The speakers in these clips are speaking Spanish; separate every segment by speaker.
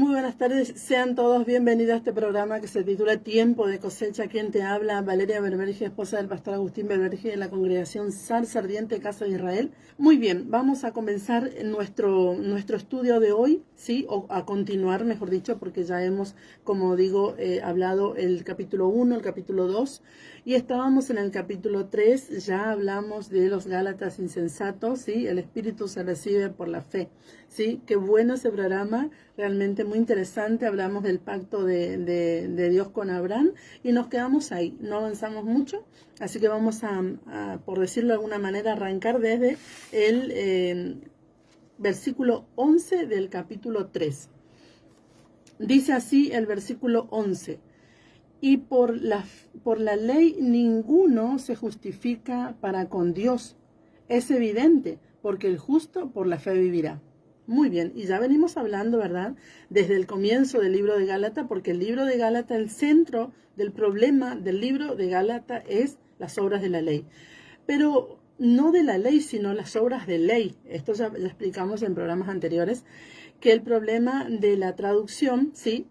Speaker 1: Muy buenas tardes, sean todos bienvenidos a este programa que se titula Tiempo de Cosecha. Quien te habla, Valeria Berberge, esposa del pastor Agustín Berberge de la congregación Zarza Ardiente Casa de Israel. Muy bien, vamos a comenzar nuestro estudio de hoy, ¿sí? O a continuar, mejor dicho, porque ya hemos, como digo, hablado el capítulo 1, el capítulo 2, y estábamos en el capítulo 3, ya hablamos de los Gálatas insensatos, ¿sí? El espíritu se recibe por la fe, ¿sí? Qué bueno ese programa, realmente muy interesante. Hablamos del pacto de Dios con Abraham y nos quedamos ahí, no avanzamos mucho, así que vamos a por decirlo de alguna manera, arrancar desde el versículo 11 del capítulo 3. Dice así el versículo 11: y por la ley ninguno se justifica para con Dios. Es evidente, porque el justo por la fe vivirá. Muy bien, y ya venimos hablando, ¿verdad?, desde el comienzo del libro de Gálatas, porque el libro de Gálatas, el centro del problema del libro de Gálatas es las obras de la ley. Pero no de la ley, sino las obras de ley. Esto ya explicamos en programas anteriores, que el problema de la traducción, ¿sí?,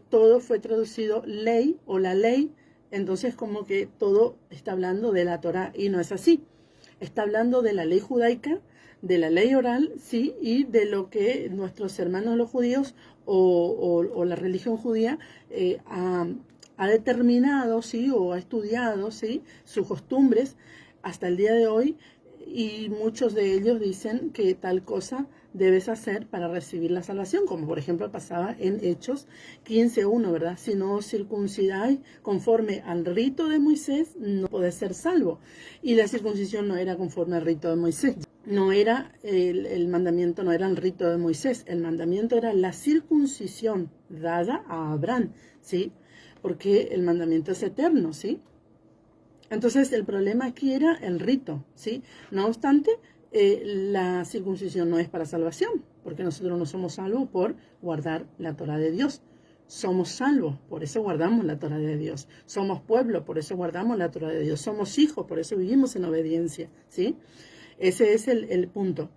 Speaker 1: todo fue traducido ley o la ley, entonces como que todo está hablando de la Torá, y no es así. Está hablando de la ley judaica, de la ley oral, sí, y de lo que nuestros hermanos los judíos o la religión judía ha determinado, sí, o ha estudiado, sí, sus costumbres hasta el día de hoy, y muchos de ellos dicen que tal cosa debes hacer para recibir la salvación, como por ejemplo pasaba en Hechos 15:1, ¿verdad? Si no os circuncidáis conforme al rito de Moisés, no podés ser salvo. Y la circuncisión no era conforme al rito de Moisés. No era el mandamiento, no era el rito de Moisés. El mandamiento era la circuncisión dada a Abraham, ¿sí? Porque el mandamiento es eterno, ¿sí? Entonces el problema aquí era el rito, ¿sí? No obstante, la circuncisión no es para salvación, porque nosotros no somos salvos por guardar la Torá de Dios. Somos salvos, por eso guardamos la Torá de Dios. Somos pueblo, por eso guardamos la Torá de Dios. Somos hijos, por eso vivimos en obediencia, ¿sí? Ese es el punto.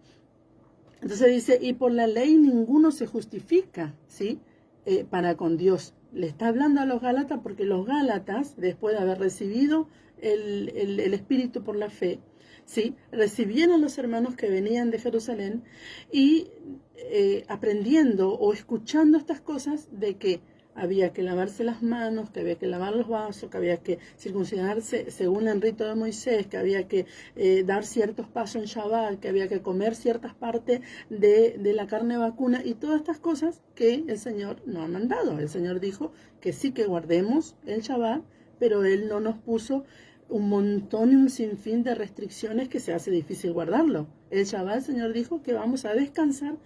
Speaker 1: Entonces dice, y por la ley ninguno se justifica, ¿sí?, para con Dios. Le está hablando a los Gálatas porque los Gálatas, después de haber recibido el Espíritu por la fe, ¿sí?, recibieron a los hermanos que venían de Jerusalén y aprendiendo o escuchando estas cosas de que había que lavarse las manos, que había que lavar los vasos, que había que circuncidarse según el rito de Moisés, que había que dar ciertos pasos en Shabbat, que había que comer ciertas partes de la carne vacuna y todas estas cosas que el Señor no ha mandado. El Señor dijo que sí que guardemos el Shabbat, pero Él no nos puso un montón y un sinfín de restricciones que se hace difícil guardarlo. El Shabbat, el Señor dijo que vamos a descansar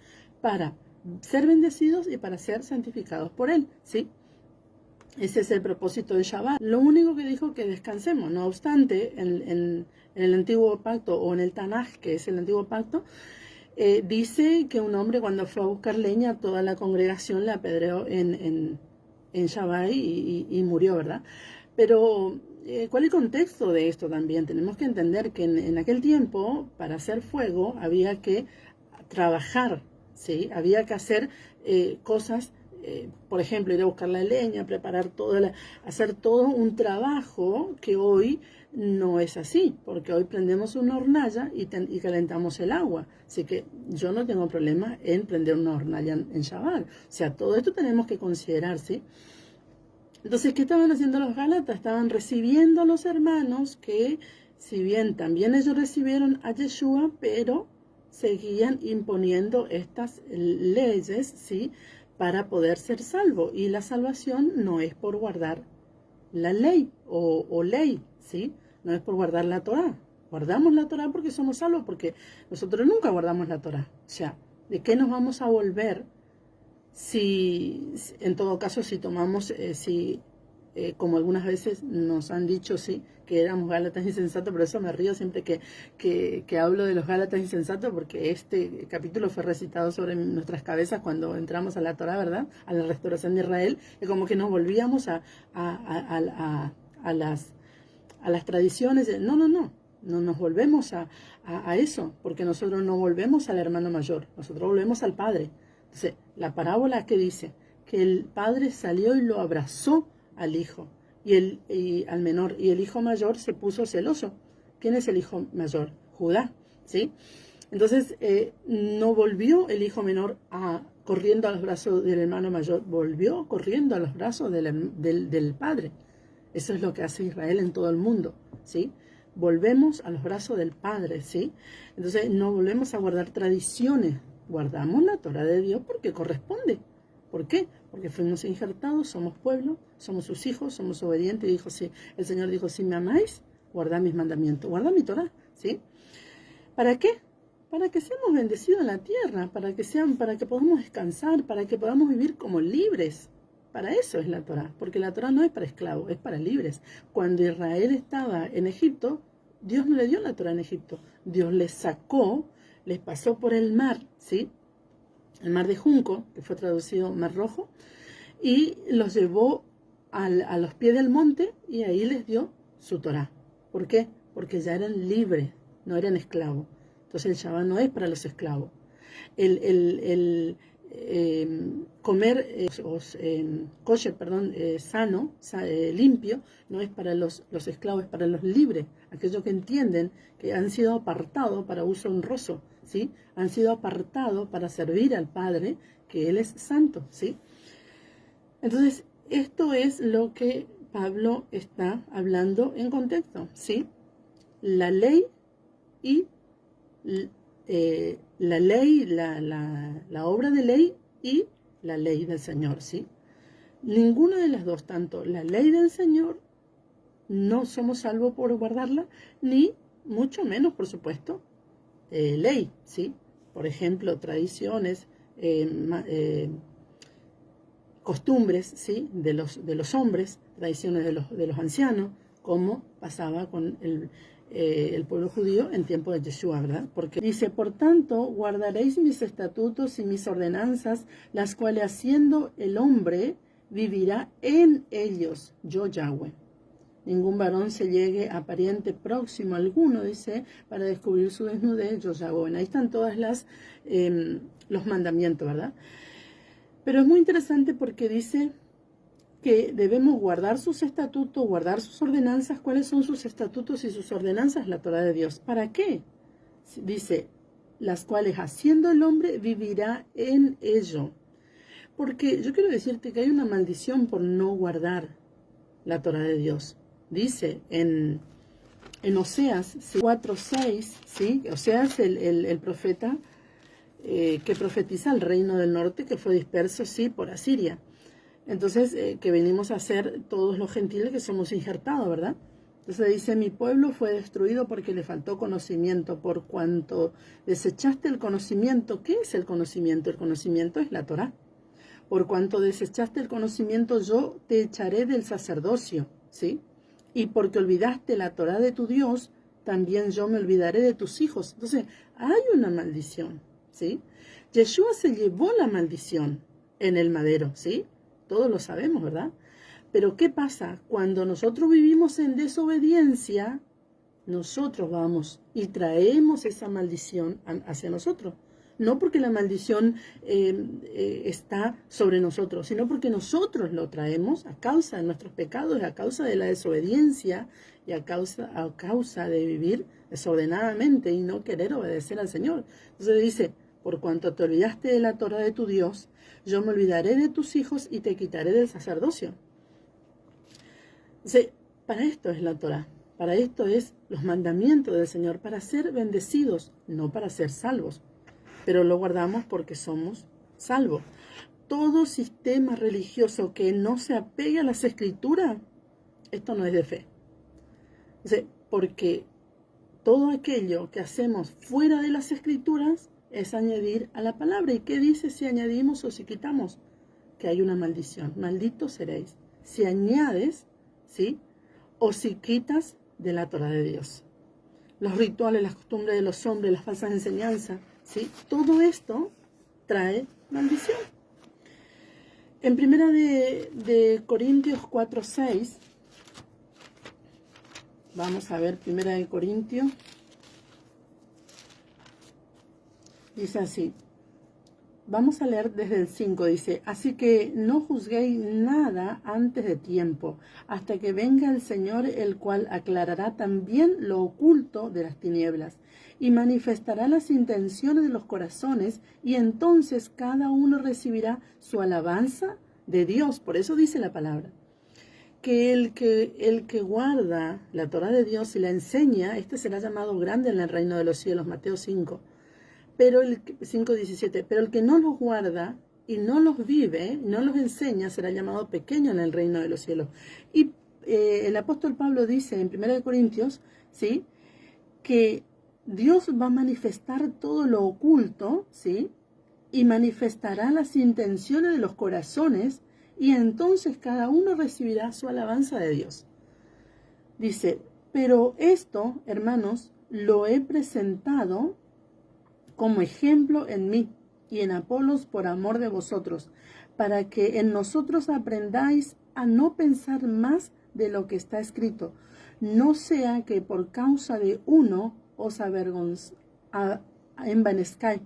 Speaker 1: para ser bendecidos y para ser santificados por Él, ¿sí? Ese es el propósito del Shabbat. Lo único que dijo que descansemos. No obstante, en el antiguo pacto o en el Tanaj, que es el antiguo pacto, dice que un hombre cuando fue a buscar leña, toda la congregación le apedreó en Shabbat y murió, ¿verdad? Pero ¿cuál es el contexto de esto también? Tenemos que entender que en aquel tiempo, para hacer fuego, había que trabajar, ¿sí? Había que hacer cosas, por ejemplo, ir a buscar la leña, preparar hacer todo un trabajo que hoy no es así, porque hoy prendemos una hornalla y calentamos el agua. Así que yo no tengo problema en prender una hornalla en Shabbat. O sea, todo esto tenemos que considerar, ¿sí? Entonces, ¿qué estaban haciendo los Gálatas? Estaban recibiendo a los hermanos que, si bien también ellos recibieron a Yeshua, pero seguían imponiendo estas leyes, ¿sí?, para poder ser salvo. Y la salvación no es por guardar la ley o ley, ¿sí? No es por guardar la Torá. Guardamos la Torá porque somos salvos, porque nosotros nunca guardamos la Torá. O sea, ¿de qué nos vamos a volver si en todo caso, si tomamos, como algunas veces nos han dicho, sí, que éramos Gálatas insensatos? Por eso me río siempre que hablo de los Gálatas insensatos, porque este capítulo fue recitado sobre nuestras cabezas cuando entramos a la Torá, ¿verdad?, a la restauración de Israel, y como que nos volvíamos a las tradiciones. No nos volvemos a eso, porque nosotros no volvemos al hermano mayor, nosotros volvemos al Padre. Entonces, la parábola, ¿qué dice? que el padre salió y lo abrazó al hijo y al menor, y el hijo mayor se puso celoso. ¿Quién es el hijo mayor? Judá, ¿sí? Entonces no volvió el hijo menor corriendo a los brazos del hermano mayor, volvió corriendo a los brazos del padre. Eso es lo que hace Israel en todo el mundo, ¿sí? Volvemos a los brazos del Padre, ¿sí? Entonces no volvemos a guardar tradiciones, guardamos la Torah de Dios porque corresponde. ¿Por qué? Porque fuimos injertados, somos pueblo, somos sus hijos, somos obedientes. Y dijo, sí, el Señor dijo, si me amáis, guardad mis mandamientos, guardad mi Torah, ¿sí? ¿Para qué? Para que seamos bendecidos en la tierra, para que podamos descansar, para que podamos vivir como libres. Para eso es la Torah, porque la Torah no es para esclavos, es para libres. Cuando Israel estaba en Egipto, Dios no le dio la Torah en Egipto. Dios les sacó, les pasó por el mar, ¿sí? El mar de Junco, que fue traducido Mar Rojo, y los llevó a los pies del monte y ahí les dio su Torah. ¿Por qué? Porque ya eran libres, no eran esclavos. Entonces el Shabbat no es para los esclavos. Comer kosher, sano, limpio, no es para los esclavos, es para los libres, aquellos que entienden que han sido apartados para uso honroso, ¿sí? Han sido apartados para servir al Padre, que Él es santo, ¿sí? Entonces, esto es lo que Pablo está hablando en contexto, ¿sí? La ley y la obra de ley y la ley del Señor, ¿sí? Ninguna de las dos, tanto la ley del Señor, no somos salvos por guardarla, ni mucho menos, por supuesto, ley, ¿sí? Por ejemplo, tradiciones, costumbres, ¿sí? de los hombres, tradiciones de los ancianos, como pasaba con el pueblo judío en tiempo de Yeshua, ¿verdad? Porque dice, por tanto, guardaréis mis estatutos y mis ordenanzas, las cuales haciendo el hombre vivirá en ellos, yo Yahweh. Ningún varón se llegue a pariente próximo alguno, dice, para descubrir su desnudez, yo Yahweh. Ahí están todas los mandamientos, ¿verdad? Pero es muy interesante porque dice que debemos guardar sus estatutos, guardar sus ordenanzas. ¿Cuáles son sus estatutos y sus ordenanzas? La Torah de Dios. ¿Para qué? Dice, las cuales haciendo el hombre vivirá en ello. Porque yo quiero decirte que hay una maldición por no guardar la Torah de Dios. Dice en Oseas 4:6, ¿sí? Oseas, el profeta que profetiza el reino del norte que fue disperso, sí, por Asiria. Entonces, que venimos a ser todos los gentiles que somos injertados, ¿verdad? Entonces dice, mi pueblo fue destruido porque le faltó conocimiento, por cuanto desechaste el conocimiento. ¿Qué es el conocimiento? El conocimiento es la Torá. Por cuanto desechaste el conocimiento, yo te echaré del sacerdocio, ¿sí? Y porque olvidaste la Torá de tu Dios, también yo me olvidaré de tus hijos. Entonces, hay una maldición, ¿sí? Yeshua se llevó la maldición en el madero, ¿sí? Todos lo sabemos, ¿verdad? Pero ¿qué pasa? Cuando nosotros vivimos en desobediencia, nosotros vamos y traemos esa maldición hacia nosotros. No porque la maldición está sobre nosotros, sino porque nosotros lo traemos a causa de nuestros pecados, a causa de la desobediencia y a causa de vivir desordenadamente y no querer obedecer al Señor. Entonces dice, por cuanto te olvidaste de la Torah de tu Dios, yo me olvidaré de tus hijos y te quitaré del sacerdocio. Entonces, para esto es la Torah. Para esto es los mandamientos del Señor, para ser bendecidos, no para ser salvos. Pero lo guardamos porque somos salvos. Todo sistema religioso que no se apegue a las Escrituras, esto no es de fe. Entonces, porque todo aquello que hacemos fuera de las Escrituras es añadir a la palabra. ¿Y qué dice si añadimos o si quitamos? Que hay una maldición. Malditos seréis si añades, ¿sí? O si quitas de la Torah de Dios. Los rituales, las costumbres de los hombres, las falsas enseñanzas, ¿sí? Todo esto trae maldición. En primera de Corintios 4:6, vamos a ver primera de Corintios, dice así, Vamos a leer desde el 5, dice, así que no juzguéis nada antes de tiempo, hasta que venga el Señor, el cual aclarará también lo oculto de las tinieblas, y manifestará las intenciones de los corazones, y entonces cada uno recibirá su alabanza de Dios. Por eso dice la palabra, que el que guarda la Torá de Dios y la enseña, este será llamado grande en el reino de los cielos, Mateo 5. Pero el 5:17, pero el que no los guarda y no los vive, no los enseña, será llamado pequeño en el reino de los cielos. Y el apóstol Pablo dice en 1 Corintios, ¿sí?, que Dios va a manifestar todo lo oculto, ¿sí?, y manifestará las intenciones de los corazones, y entonces cada uno recibirá su alabanza de Dios. Dice, pero esto, hermanos, lo he presentado como ejemplo en mí y en Apolos por amor de vosotros, para que en nosotros aprendáis a no pensar más de lo que está escrito, no sea que por causa de uno os envanezcáis,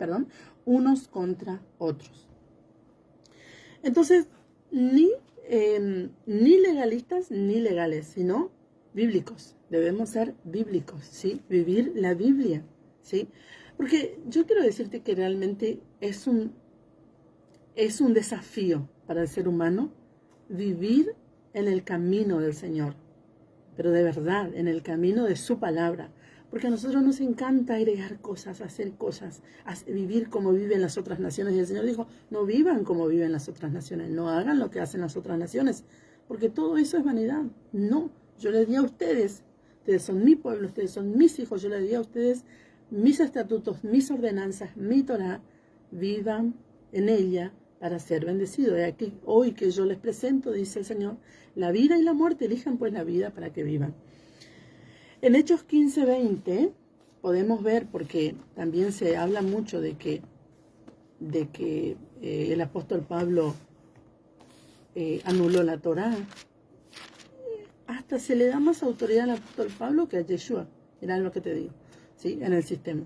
Speaker 1: unos contra otros. Entonces, ni legalistas ni legales, sino bíblicos. Debemos ser bíblicos, ¿sí? Vivir la Biblia, ¿sí? Porque yo quiero decirte que realmente es un desafío para el ser humano vivir en el camino del Señor, pero de verdad, en el camino de su palabra. Porque a nosotros nos encanta agregar cosas, hacer cosas, vivir como viven las otras naciones. Y el Señor dijo, no vivan como viven las otras naciones, no hagan lo que hacen las otras naciones, porque todo eso es vanidad. No, yo les di a ustedes son mi pueblo, ustedes son mis hijos, yo les di a ustedes mis estatutos, mis ordenanzas, mi Torah, vivan en ella para ser bendecidos. Y aquí, hoy que yo les presento, dice el Señor, la vida y la muerte, elijan pues la vida para que vivan. En Hechos 15:20 podemos ver, porque también se habla mucho de que el apóstol Pablo anuló la Torá. Hasta se le da más autoridad al apóstol Pablo que a Yeshua, era lo que te digo, ¿sí?, en el sistema.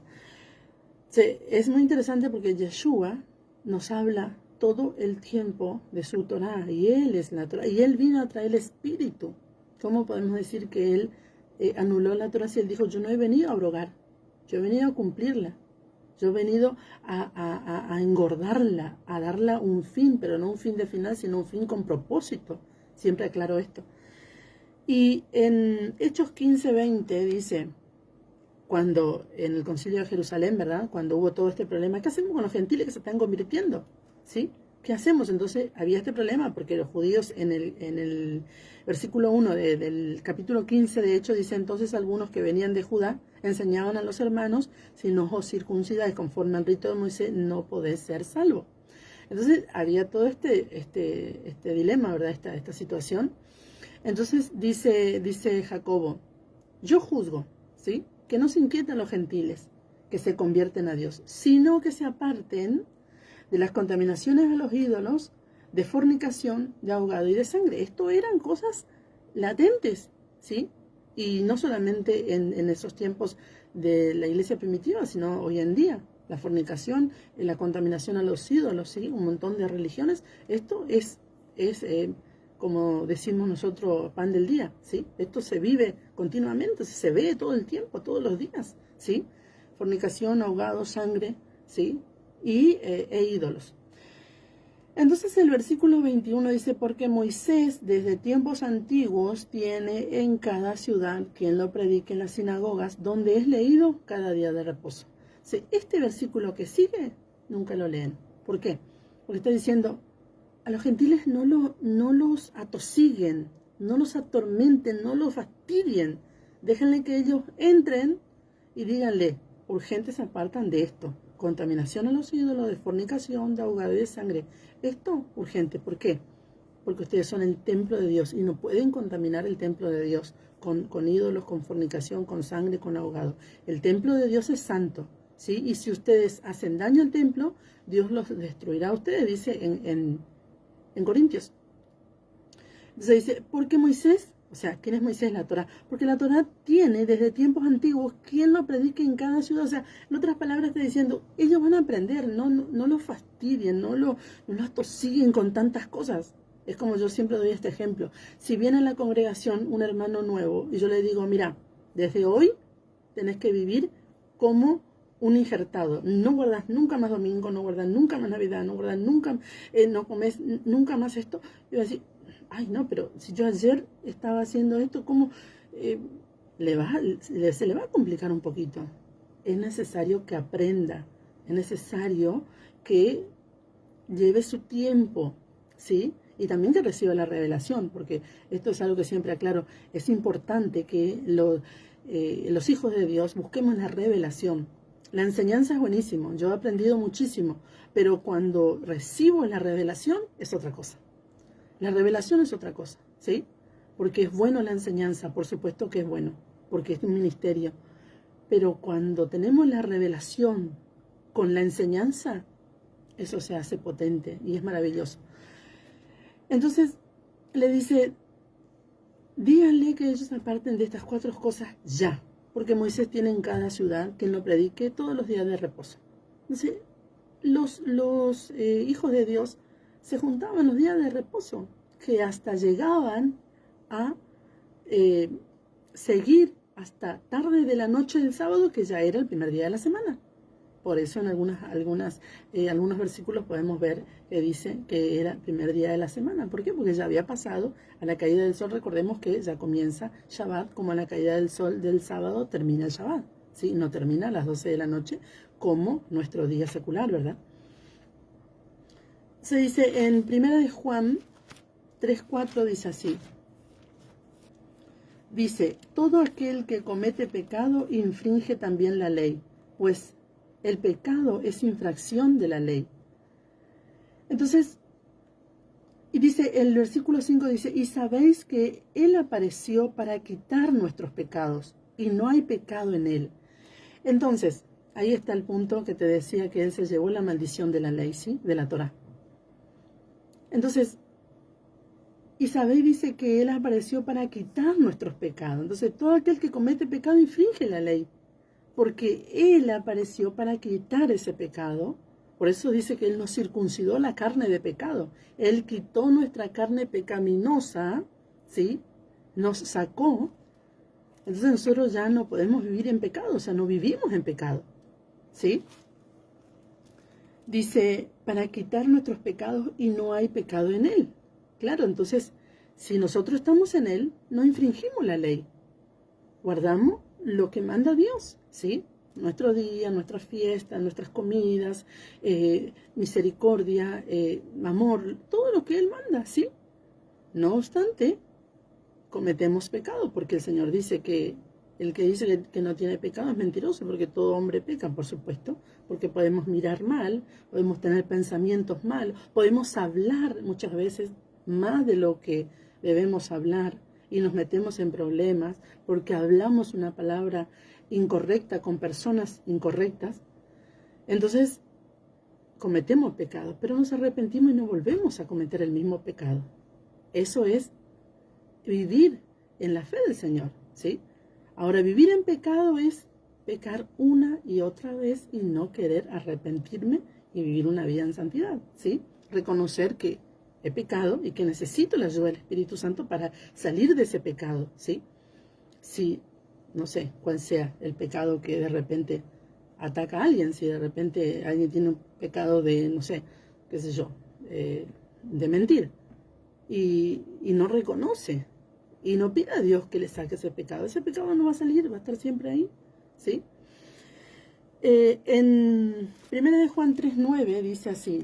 Speaker 1: Sí, es muy interesante porque Yeshua nos habla todo el tiempo de su Torá, y Él es la Torá, y Él vino a traer el Espíritu. ¿Cómo podemos decir que Él anuló la Torá si Él dijo, yo no he venido a abrogar, yo he venido a cumplirla, yo he venido a engordarla, a darla un fin, pero no un fin de final, sino un fin con propósito? Siempre aclaro esto. Y en Hechos 15:20 dice, cuando en el concilio de Jerusalén, ¿verdad?, cuando hubo todo este problema, ¿qué hacemos con los gentiles que se están convirtiendo? ¿Sí? ¿Qué hacemos? Entonces había este problema porque los judíos en el versículo 1 del capítulo 15 de Hechos dice, entonces algunos que venían de Judá enseñaban a los hermanos, si no os circuncidáis conforme al rito de Moisés, no podéis ser salvos. Entonces había todo este dilema, ¿verdad?, esta situación. Entonces dice Jacobo, yo juzgo, ¿sí?, que no se inquieten los gentiles que se convierten a Dios, sino que se aparten de las contaminaciones de los ídolos, de fornicación, de ahogado y de sangre. Esto eran cosas latentes, ¿sí? Y no solamente en esos tiempos de la iglesia primitiva, sino hoy en día. La fornicación, la contaminación a los ídolos, ¿sí?, un montón de religiones. Esto es como decimos nosotros, pan del día, ¿sí? Esto se vive continuamente, se ve todo el tiempo, todos los días, ¿sí? Fornicación, ahogado, sangre, ¿sí?, e ídolos. Entonces el versículo 21 dice, porque Moisés desde tiempos antiguos tiene en cada ciudad quien lo predique en las sinagogas, donde es leído cada día de reposo. ¿Sí? Este versículo que sigue, nunca lo leen. ¿Por qué? Porque está diciendo, a los gentiles no los atosiguen, no los atormenten, no los fastidien. Déjenle que ellos entren y díganle, urgentes se apartan de esto. Contaminación a los ídolos, de fornicación, de ahogado y de sangre. Esto urgente. ¿Por qué? Porque ustedes son el templo de Dios y no pueden contaminar el templo de Dios con ídolos, con fornicación, con sangre, con ahogado. El templo de Dios es santo, ¿sí? Y si ustedes hacen daño al templo, Dios los destruirá a ustedes, dice en Corintios. Entonces dice, porque Moisés O sea, ¿quién es Moisés? La Torá. Porque la Torá tiene desde tiempos antiguos quien lo predique en cada ciudad. O sea, en otras palabras está diciendo, ellos van a aprender, no lo fastidien, no lo atosiguen con tantas cosas. Es como yo siempre doy este ejemplo. Si viene a la congregación un hermano nuevo y yo le digo, mira, desde hoy tenés que vivir como un injertado. No guardas nunca más domingo, no guardas nunca más Navidad, no guardas nunca, no comes nunca más esto. Y voy a decir, ay no, pero si yo ayer estaba haciendo esto, ¿cómo se le va a complicar un poquito? Es necesario que aprenda, es necesario que lleve su tiempo, ¿sí? Y también que reciba la revelación, porque esto es algo que siempre aclaro, es importante que los hijos de Dios busquemos la revelación. La enseñanza es buenísimo, yo he aprendido muchísimo, pero cuando recibo la revelación es otra cosa. La revelación es otra cosa, ¿sí? Porque es bueno la enseñanza, por supuesto que es bueno, porque es un ministerio. Pero cuando tenemos la revelación con la enseñanza, eso se hace potente y es maravilloso. Entonces, le dice, díganle que ellos aparten de estas 4 cosas ya, porque Moisés tiene en cada ciudad quien lo predique todos los días de reposo. Entonces, los hijos de Dios se juntaban los días de reposo, que hasta llegaban a seguir hasta tarde de la noche del sábado, que ya era el primer día de la semana. Por eso en algunos versículos podemos ver que dice que era el primer día de la semana. ¿Por qué? Porque ya había pasado a la caída del sol. Recordemos que ya comienza Shabbat, como a la caída del sol del sábado termina el Shabbat, ¿sí? No termina a las 12 de la noche como nuestro día secular, ¿verdad? Se dice en 1 de Juan 3:4 dice así. Dice, todo aquel que comete pecado infringe también la ley, pues el pecado es infracción de la ley. Entonces, y dice, el versículo 5 dice, y sabéis que Él apareció para quitar nuestros pecados, y no hay pecado en Él. Entonces, ahí está el punto que te decía que Él se llevó la maldición de la ley, ¿sí? De la Torá. Entonces, y sabéis, dice que Él apareció para quitar nuestros pecados. Entonces, todo aquel que comete pecado infringe la ley, porque Él apareció para quitar ese pecado. Por eso dice que Él nos circuncidó la carne de pecado. Él quitó nuestra carne pecaminosa, ¿sí? Nos sacó. Entonces nosotros ya no podemos vivir en pecado, o sea, no vivimos en pecado, ¿sí? Dice, para quitar nuestros pecados y no hay pecado en Él. Claro, entonces, si nosotros estamos en Él, no infringimos la ley. Guardamos lo que manda Dios, ¿sí? Nuestro día, nuestras fiestas, nuestras comidas, misericordia, amor, todo lo que Él manda, ¿sí? No obstante, cometemos pecado, porque el Señor dice que el que dice que no tiene pecado es mentiroso, porque todo hombre peca, por supuesto, porque podemos mirar mal, podemos tener pensamientos mal, podemos hablar muchas veces más de lo que debemos hablar, y nos metemos en problemas porque hablamos una palabra incorrecta con personas incorrectas. Entonces cometemos pecados, pero nos arrepentimos y no volvemos a cometer el mismo pecado. Eso es vivir en la fe del Señor, ¿sí? Ahora, vivir en pecado es pecar una y otra vez y no querer arrepentirme y vivir una vida en santidad, ¿sí? Reconocer que he pecado y que necesito la ayuda del Espíritu Santo para salir de ese pecado, ¿sí? Si, no sé, cuál sea el pecado que de repente ataca a alguien, si de repente alguien tiene un pecado de, no sé, qué sé yo, de mentir y no reconoce y no pide a Dios que le saque ese pecado no va a salir, va a estar siempre ahí, ¿sí? En 1 de Juan 3:9 dice así,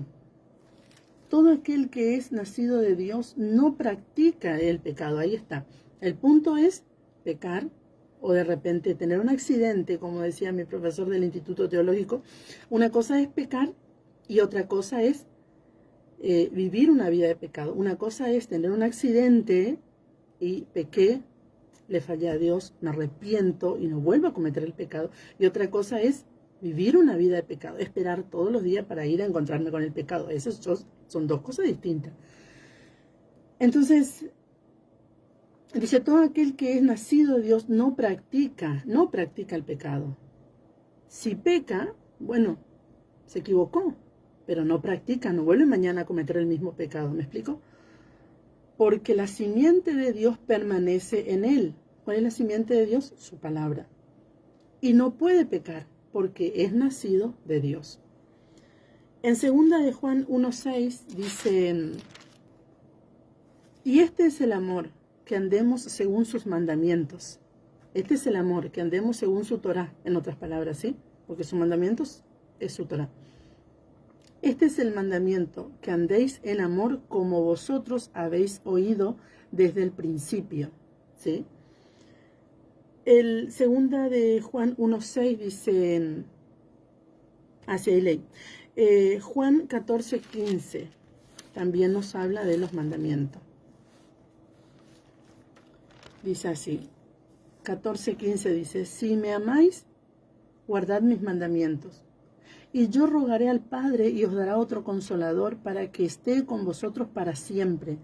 Speaker 1: todo aquel que es nacido de Dios no practica el pecado. Ahí está. El punto es pecar o de repente tener un accidente, como decía mi profesor del Instituto Teológico. Una cosa es pecar y otra cosa es vivir una vida de pecado. Una cosa es tener un accidente y pequé, le fallé a Dios, me arrepiento y no vuelvo a cometer el pecado. Y otra cosa es vivir una vida de pecado, esperar todos los días para ir a encontrarme con el pecado. Esas son 2 cosas distintas. Entonces, Dice, todo aquel que es nacido de Dios no practica el pecado. Si peca, bueno, se equivocó, pero no practica, no vuelve mañana a cometer el mismo pecado, ¿me explico? Porque la simiente de Dios permanece en él. ¿Cuál es la simiente de Dios? Su palabra. Y no puede pecar, porque es nacido de Dios. En 2 de Juan 1:6 dice, y este es el amor, que andemos según sus mandamientos. Este es el amor, que andemos según su Torá, en otras palabras, ¿sí? Porque sus mandamientos es su Torá. Este es el mandamiento, que andéis en amor como vosotros habéis oído desde el principio, ¿sí? El 2 de Juan 1:6 dice, hacia ley. Juan 14:15 también nos habla de los mandamientos. Dice así, 14:15 dice, si me amáis, guardad mis mandamientos. Y yo rogaré al Padre y os dará otro consolador para que esté con vosotros para siempre,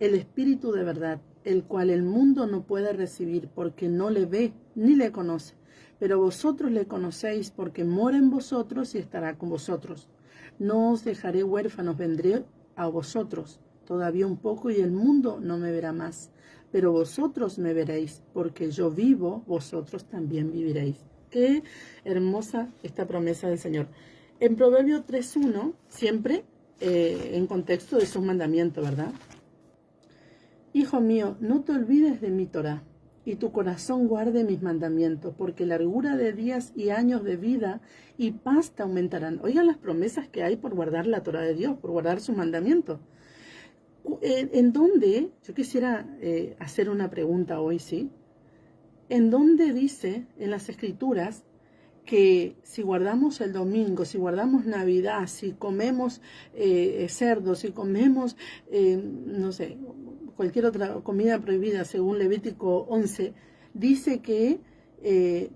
Speaker 1: el Espíritu de verdad, el cual el mundo no puede recibir porque no le ve ni le conoce. Pero vosotros le conocéis porque mora en vosotros y estará con vosotros. No os dejaré huérfanos, vendré a vosotros todavía un poco y el mundo no me verá más. Pero vosotros me veréis, porque yo vivo, vosotros también viviréis. Qué hermosa esta promesa del Señor. En Proverbio 3:1, siempre en contexto de sus mandamientos, ¿verdad? Hijo mío, no te olvides de mi Torá, y tu corazón guarde mis mandamientos, porque largura de días y años de vida y paz te aumentarán. Oigan las promesas que hay por guardar la Torá de Dios, por guardar sus mandamientos. ¿En dónde? Yo quisiera hacer una pregunta hoy, ¿sí? ¿En dónde dice en las Escrituras que si guardamos el domingo, si guardamos Navidad, si comemos cerdo, si comemos, no sé, cualquier otra comida prohibida según Levítico 11, dice que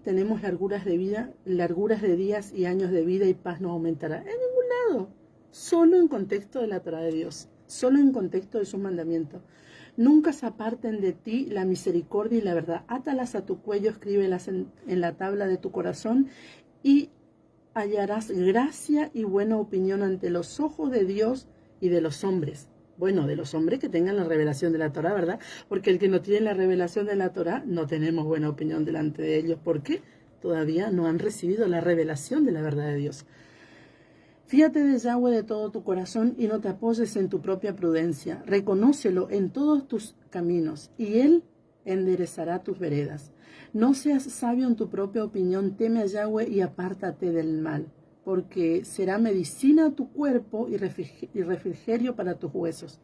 Speaker 1: tenemos larguras de días y años de vida y paz nos aumentará? En ningún lado, solo en contexto de la Torá de Dios, solo en contexto de sus mandamientos. Nunca se aparten de ti la misericordia y la verdad. Átalas a tu cuello, escríbelas en la tabla de tu corazón y hallarás gracia y buena opinión ante los ojos de Dios y de los hombres. Bueno, de los hombres que tengan la revelación de la Torá, ¿verdad? Porque el que no tiene la revelación de la Torá, no tenemos buena opinión delante de ellos, porque todavía no han recibido la revelación de la verdad de Dios. Fíate de Yahweh de todo tu corazón y no te apoyes en tu propia prudencia. Reconócelo en todos tus caminos y Él enderezará tus veredas. No seas sabio en tu propia opinión, teme a Yahweh y apártate del mal, porque será medicina a tu cuerpo y refrigerio para tus huesos.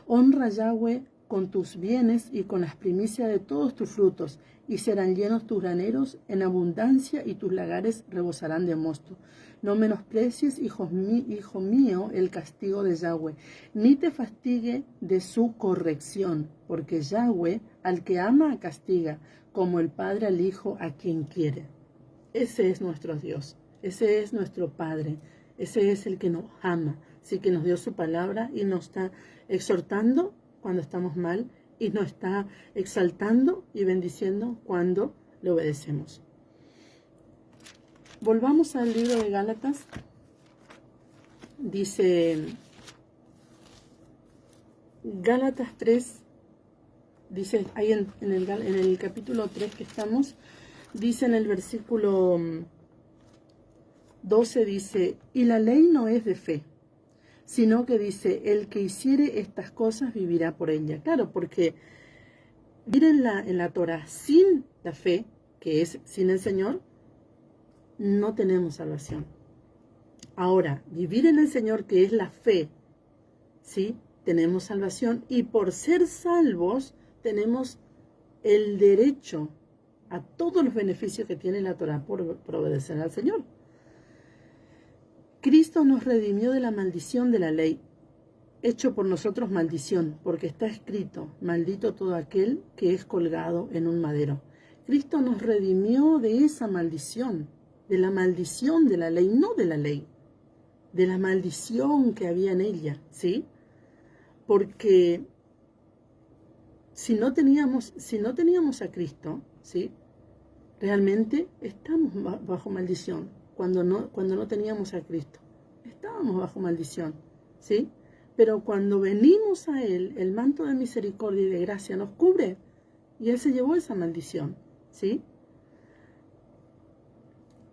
Speaker 1: Honra a Yahweh con tus bienes y con las primicias de todos tus frutos, y serán llenos tus graneros en abundancia y tus lagares rebosarán de mosto. No menosprecies, hijo mío, el castigo de Yahweh, ni te fatigue de su corrección, porque Yahweh al que ama castiga, como el Padre al Hijo a quien quiere. Ese es nuestro Dios, ese es nuestro Padre, ese es el que nos ama, sí, que nos dio su palabra y nos está exhortando cuando estamos mal y nos está exaltando y bendiciendo cuando le obedecemos. Volvamos al libro de Gálatas. Dice Gálatas 3, dice ahí en el capítulo 3 que estamos, dice en el versículo 12, dice, y la ley no es de fe, sino que dice, el que hiciere estas cosas vivirá por ella. Claro, porque vivir en la Torah sin la fe, que es sin el Señor, no tenemos salvación. Ahora, vivir en el Señor, que es la fe, ¿sí? Tenemos salvación, y por ser salvos tenemos el derecho a todos los beneficios que tiene la Torah por obedecer al Señor. Cristo nos redimió de la maldición de la ley, hecho por nosotros maldición, porque está escrito, maldito todo aquel que es colgado en un madero. Cristo nos redimió de esa maldición, de la maldición de la ley, no de la ley, de la maldición que había en ella, ¿sí? Porque si no teníamos a Cristo, ¿sí? Realmente estamos bajo maldición cuando no teníamos a Cristo. Estábamos bajo maldición, ¿sí? Pero cuando venimos a Él, el manto de misericordia y de gracia nos cubre y Él se llevó esa maldición, ¿sí?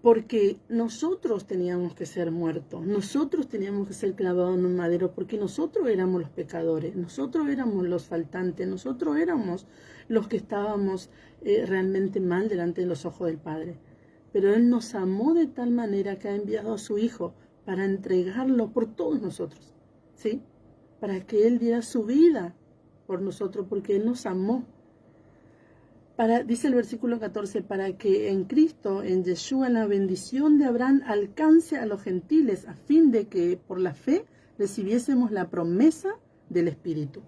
Speaker 1: Porque nosotros teníamos que ser muertos, nosotros teníamos que ser clavados en un madero, porque nosotros éramos los pecadores, nosotros éramos los faltantes, nosotros éramos los que estábamos realmente mal delante de los ojos del Padre. Pero Él nos amó de tal manera que ha enviado a su Hijo para entregarlo por todos nosotros, ¿sí? Para que Él diera su vida por nosotros, porque Él nos amó. Dice el versículo 14, para que en Cristo, en Yeshua, la bendición de Abraham alcance a los gentiles, a fin de que por la fe recibiésemos la promesa del Espíritu.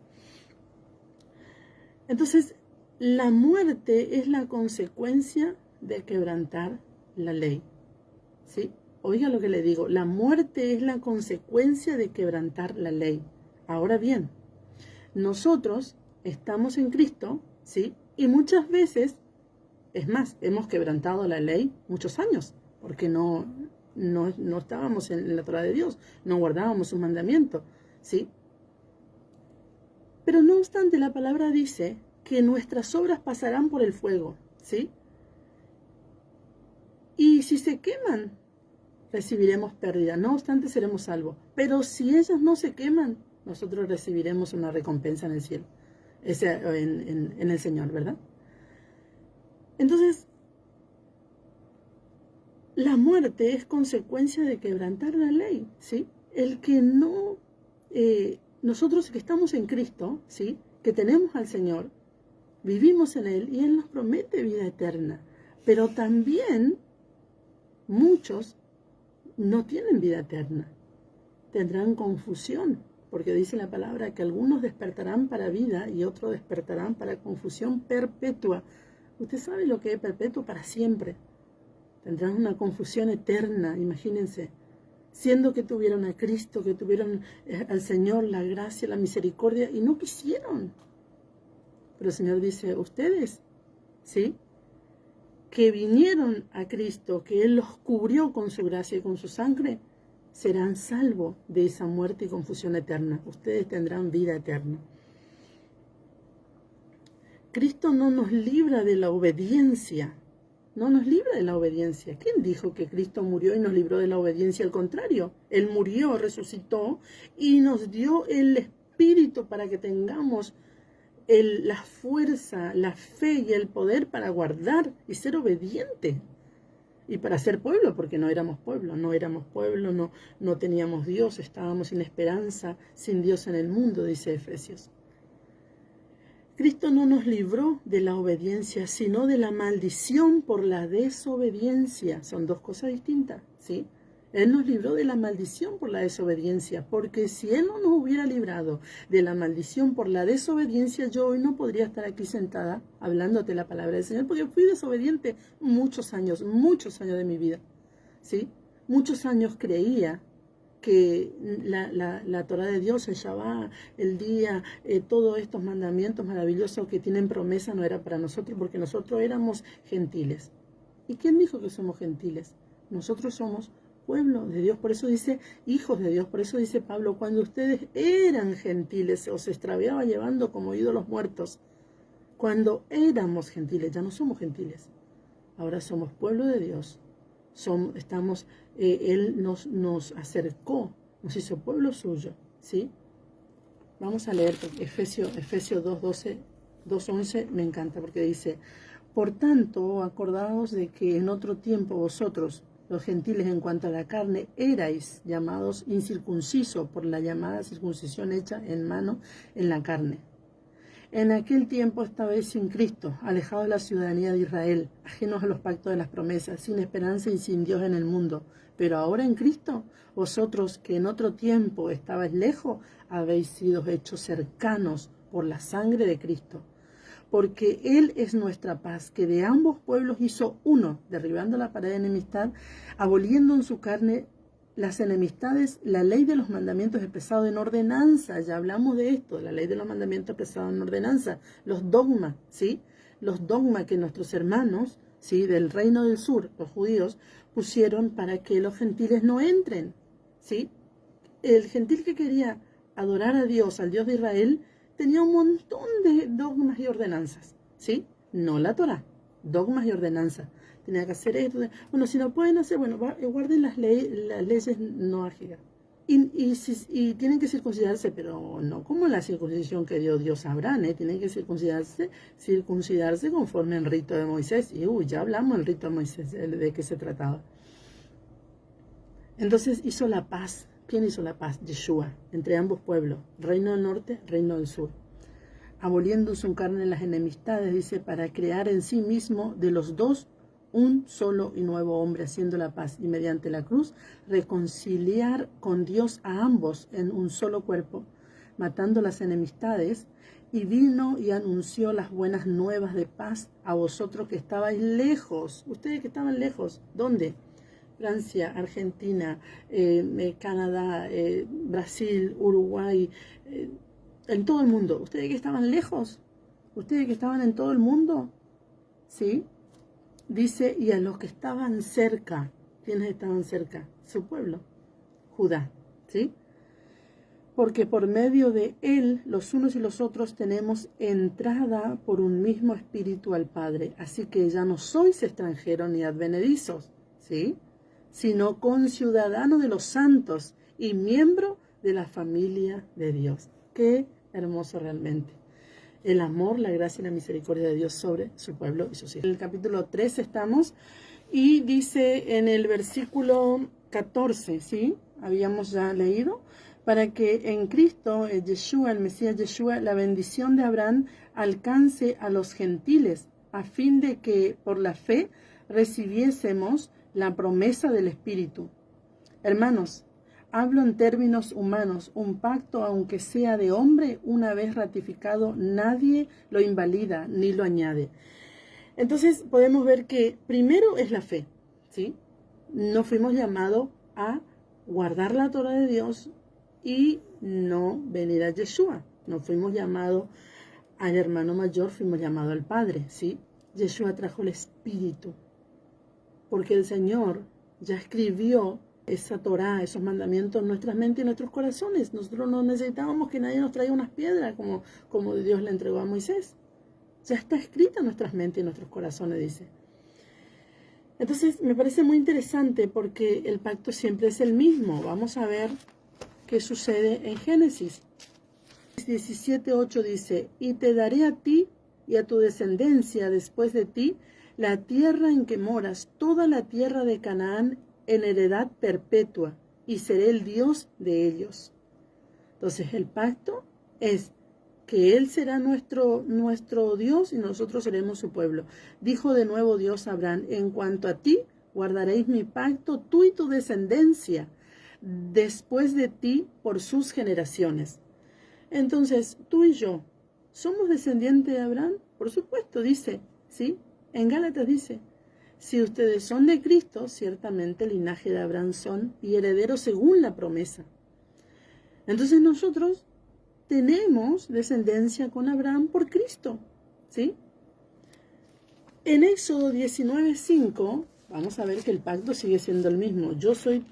Speaker 1: Entonces, la muerte es la consecuencia de quebrantar la ley, ¿sí? Oiga lo que le digo, la muerte es la consecuencia de quebrantar la ley. Ahora bien, nosotros estamos en Cristo, ¿sí? Y muchas veces, es más, hemos quebrantado la ley muchos años, porque no estábamos en la Torah de Dios, no guardábamos sus mandamientos, ¿sí? Pero no obstante, la palabra dice que nuestras obras pasarán por el fuego, ¿sí? Y si se queman, recibiremos pérdida, no obstante seremos salvos. Pero si ellas no se queman, nosotros recibiremos una recompensa en el cielo. En el Señor, ¿verdad? Entonces, la muerte es consecuencia de quebrantar la ley, ¿sí? El que no, nosotros que estamos en Cristo, ¿sí? Que tenemos al Señor, vivimos en Él y Él nos promete vida eterna. Pero también muchos no tienen vida eterna, tendrán confusión. Porque dice la palabra que algunos despertarán para vida y otros despertarán para confusión perpetua. Usted sabe lo que es perpetuo, para siempre. Tendrán una confusión eterna, imagínense. Siendo que tuvieron a Cristo, que tuvieron al Señor, la gracia, la misericordia, y no quisieron. Pero el Señor dice, ustedes, ¿sí? Que vinieron a Cristo, que Él los cubrió con su gracia y con su sangre, serán salvos de esa muerte y confusión eterna. Ustedes tendrán vida eterna. Cristo no nos libra de la obediencia. No nos libra de la obediencia. ¿Quién dijo que Cristo murió y nos libró de la obediencia? Al contrario, Él murió, resucitó y nos dio el Espíritu para que tengamos la fuerza, la fe y el poder para guardar y ser obediente. Y para ser pueblo, porque no éramos pueblo, no teníamos Dios, estábamos sin esperanza, sin Dios en el mundo, dice Efesios. Cristo no nos libró de la obediencia, sino de la maldición por la desobediencia. Son dos cosas distintas, ¿sí? Él nos libró de la maldición por la desobediencia, porque si Él no nos hubiera librado de la maldición por la desobediencia, yo hoy no podría estar aquí sentada hablándote la palabra del Señor, porque fui desobediente muchos años de mi vida, ¿sí? Muchos años creía que la Torah de Dios, el Shabbat, el día, todos estos mandamientos maravillosos que tienen promesa no era para nosotros, porque nosotros éramos gentiles. ¿Y quién dijo que somos gentiles? Nosotros somos pueblo de Dios, por eso dice hijos de Dios, por eso dice Pablo, cuando ustedes eran gentiles, os extraviaba llevando como ídolos muertos. Cuando éramos gentiles, ya no somos gentiles, ahora somos pueblo de Dios. Él nos acercó, nos hizo pueblo suyo, ¿sí? Vamos a leer Efesios 2:12, 2:11, me encanta porque dice, por tanto, acordaos de que en otro tiempo vosotros, los gentiles en cuanto a la carne, erais llamados incircuncisos por la llamada circuncisión hecha en mano en la carne. En aquel tiempo estabais sin Cristo, alejados de la ciudadanía de Israel, ajenos a los pactos de las promesas, sin esperanza y sin Dios en el mundo. Pero ahora en Cristo, vosotros que en otro tiempo estabais lejos, habéis sido hechos cercanos por la sangre de Cristo. Porque Él es nuestra paz, que de ambos pueblos hizo uno, derribando la pared de enemistad, aboliendo en su carne las enemistades, la ley de los mandamientos expresado en ordenanza, ya hablamos de esto, la ley de los mandamientos expresado en ordenanza, los dogmas, ¿sí? Los dogmas que nuestros hermanos, ¿sí? Del reino del sur, los judíos, pusieron para que los gentiles no entren, ¿sí? El gentil que quería adorar a Dios, al Dios de Israel, tenía un montón de dogmas y ordenanzas, ¿sí? No la Torá, dogmas y ordenanzas. Tenía que hacer esto. Bueno, si no pueden hacer, bueno, guarden las leyes noágicas. Y tienen que circuncidarse, pero no como la circuncisión que dio Dios a Abraham, ¿eh? Tienen que circuncidarse conforme al rito de Moisés. Y ya hablamos del rito de Moisés, de qué se trataba. Entonces hizo la paz. ¿Quién hizo la paz? Yeshua, entre ambos pueblos, reino del norte, reino del sur. Aboliendo en su carne las enemistades, dice, para crear en sí mismo de los dos un solo y nuevo hombre, haciendo la paz, y mediante la cruz reconciliar con Dios a ambos en un solo cuerpo, matando las enemistades, y vino y anunció las buenas nuevas de paz a vosotros que estabais lejos. Ustedes que estaban lejos, ¿dónde? Francia, Argentina, Canadá, Brasil, Uruguay, en todo el mundo. Ustedes que estaban lejos, ustedes que estaban en todo el mundo, ¿sí? Dice, y a los que estaban cerca. ¿Quiénes estaban cerca? Su pueblo, Judá, ¿sí? Porque por medio de él, los unos y los otros tenemos entrada por un mismo espíritu al Padre. Así que ya no sois extranjeros ni advenedizos, ¿sí? Sino conciudadanos de los santos y miembro de la familia de Dios. Qué hermoso realmente. El amor, la gracia y la misericordia de Dios sobre su pueblo y sus hijos. En el capítulo 3 estamos, y dice en el versículo 14, ¿sí? Habíamos ya leído, para que en Cristo, Yeshua, el Mesías Yeshua, la bendición de Abraham alcance a los gentiles, a fin de que por la fe recibiésemos la promesa del Espíritu. Hermanos, hablo en términos humanos. Un pacto, aunque sea de hombre, una vez ratificado, nadie lo invalida ni lo añade. Entonces podemos ver que primero es la fe, ¿sí? No fuimos llamados a guardar la Torah de Dios y no venir a Yeshua. No fuimos llamados al hermano mayor, fuimos llamados al Padre, ¿sí? Yeshua trajo el Espíritu, porque el Señor ya escribió esa Torá, esos mandamientos en nuestras mentes y en nuestros corazones. Nosotros no necesitábamos que nadie nos traiga unas piedras como Dios le entregó a Moisés. Ya está escrita en nuestras mentes y en nuestros corazones, dice. Entonces me parece muy interesante porque el pacto siempre es el mismo. Vamos a ver qué sucede en Génesis 17:8 dice, y te daré a ti y a tu descendencia después de ti la tierra en que moras, toda la tierra de Canaán, en heredad perpetua, y seré el Dios de ellos. Entonces el pacto es que Él será nuestro Dios y nosotros seremos su pueblo. Dijo de nuevo Dios a Abraham, en cuanto a ti, guardaréis mi pacto, tú y tu descendencia, después de ti por sus generaciones. Entonces, tú y yo, ¿somos descendientes de Abraham? Por supuesto, dice, ¿sí? En Gálatas dice, si ustedes son de Cristo, ciertamente el linaje de Abraham son y herederos según la promesa. Entonces nosotros tenemos descendencia con Abraham por Cristo, ¿sí? En Éxodo 19:5, vamos a ver que el pacto sigue siendo el mismo. Yo soy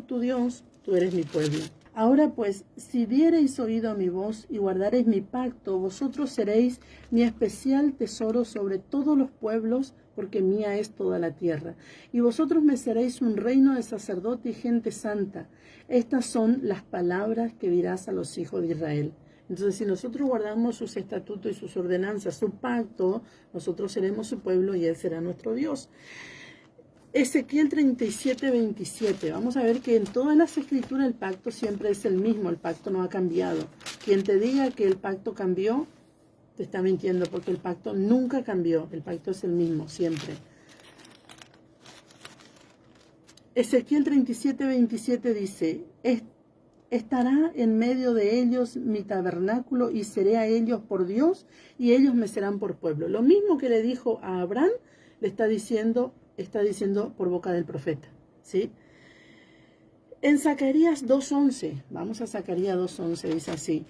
Speaker 1: tu Dios, tú eres mi pueblo. Ahora pues, si diereis oído a mi voz y guardareis mi pacto, vosotros seréis mi especial tesoro sobre todos los pueblos, porque mía es toda la tierra. Y vosotros me seréis un reino de sacerdote y gente santa. Estas son las palabras que dirás a los hijos de Israel. Entonces, si nosotros guardamos sus estatutos y sus ordenanzas, su pacto, nosotros seremos su pueblo y Él será nuestro Dios. Ezequiel 37:27. Vamos a ver que en todas las escrituras el pacto siempre es el mismo, el pacto no ha cambiado. Quien te diga que el pacto cambió, te está mintiendo, porque el pacto nunca cambió, el pacto es el mismo, siempre. Ezequiel 37:27 dice, estará en medio de ellos mi tabernáculo y seré a ellos por Dios y ellos me serán por pueblo. Lo mismo que le dijo a Abraham, le está diciendo por boca del profeta, ¿sí? En Zacarías 2:11, vamos a Zacarías 2:11, dice así: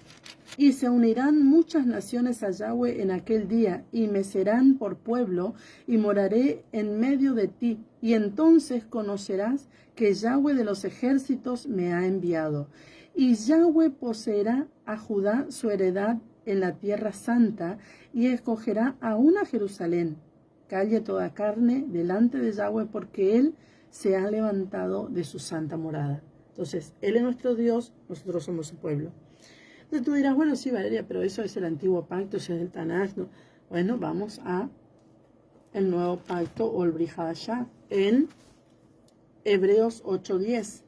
Speaker 1: y se unirán muchas naciones a Yahweh en aquel día, y me serán por pueblo, y moraré en medio de ti, y entonces conocerás que Yahweh de los ejércitos me ha enviado. Y Yahweh poseerá a Judá su heredad en la tierra santa, y escogerá aún a Jerusalén. Calle toda carne delante de Yahweh, porque Él se ha levantado de su santa morada. Entonces, Él es nuestro Dios, nosotros somos su pueblo. Entonces tú dirás, bueno, sí, Valeria, pero eso es el antiguo pacto, eso es el Tanaj, ¿no? Bueno, vamos a el nuevo pacto, o el Brit Hadashah, en Hebreos 8:10.